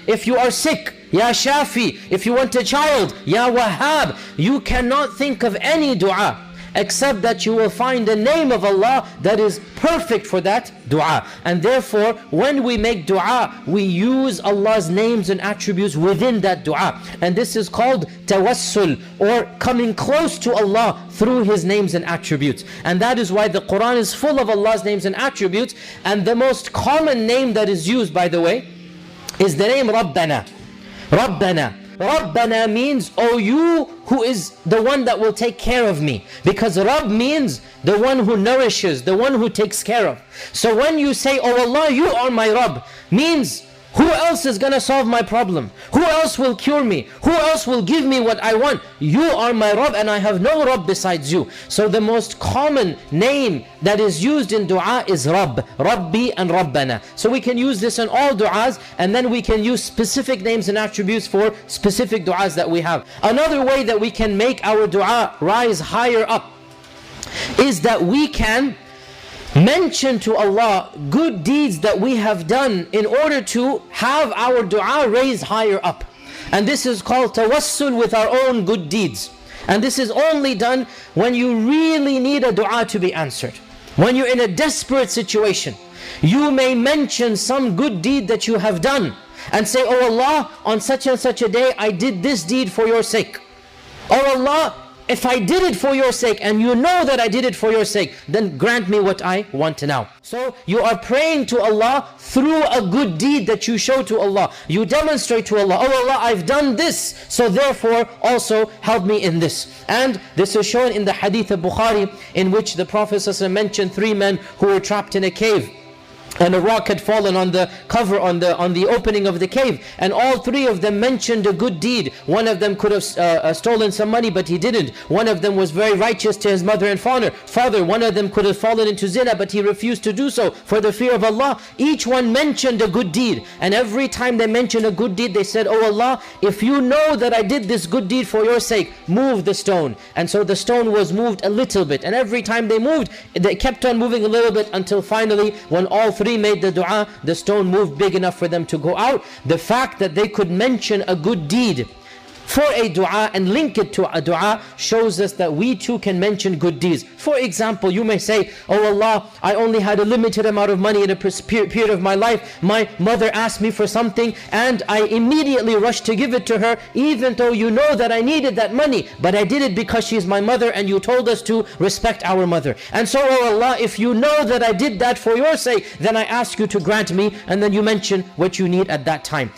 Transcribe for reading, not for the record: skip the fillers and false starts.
if you are sick, Ya Shafi. If you want a child, Ya Wahhab. You cannot think of any dua except that you will find the name of Allah that is perfect for that dua. And therefore, when we make dua, we use Allah's names and attributes within that dua. And this is called tawassul, or coming close to Allah through His names and attributes. And that is why the Quran is full of Allah's names and attributes. And the most common name that is used, by the way, is the name Rabbana. Rabbana. Rabbana means, oh, you who is the one that will take care of me. Because Rabb means the one who nourishes, the one who takes care of. So when you say, oh Allah, you are my Rabb, means who else is going to solve my problem? Who else will cure me? Who else will give me what I want? You are my Rabb, and I have no Rabb besides you. So the most common name that is used in dua is Rabb, Rabbi and Rabbana. So we can use this in all duas, and then we can use specific names and attributes for specific duas that we have. Another way that we can make our dua rise higher up is that we can mention to Allah good deeds that we have done in order to have our dua raise higher up. And this is called tawassul with our own good deeds. And this is only done when you really need a dua to be answered. When you're in a desperate situation, you may mention some good deed that you have done and say, oh Allah, on such and such a day I did this deed for your sake. Oh Allah, if I did it for your sake, and you know that I did it for your sake, then grant me what I want now. So you are praying to Allah through a good deed that you show to Allah. You demonstrate to Allah, oh Allah, I've done this, so therefore also help me in this. And this is shown in the hadith of Bukhari, in which the Prophet ﷺ mentioned 3 men who were trapped in a cave. And a rock had fallen on the cover, on the opening of the cave. And all 3 of them mentioned a good deed. One of them could have stolen some money, but he didn't. One of them was very righteous to his mother and father. One of them could have fallen into zina, but he refused to do so for the fear of Allah. Each one mentioned a good deed. And every time they mentioned a good deed, they said, oh Allah, if you know that I did this good deed for your sake, move the stone. And so the stone was moved a little bit. And every time they moved, they kept on moving a little bit, until finally, when all 3 made the dua, the stone moved big enough for them to go out. The fact that they could mention a good deed for a dua and link it to a dua shows us that we too can mention good deeds. For example, you may say, oh Allah, I only had a limited amount of money in a period of my life. My mother asked me for something and I immediately rushed to give it to her, even though you know that I needed that money, but I did it because she's my mother and you told us to respect our mother. And so, oh Allah, if you know that I did that for your sake, then I ask you to grant me, and then you mention what you need at that time.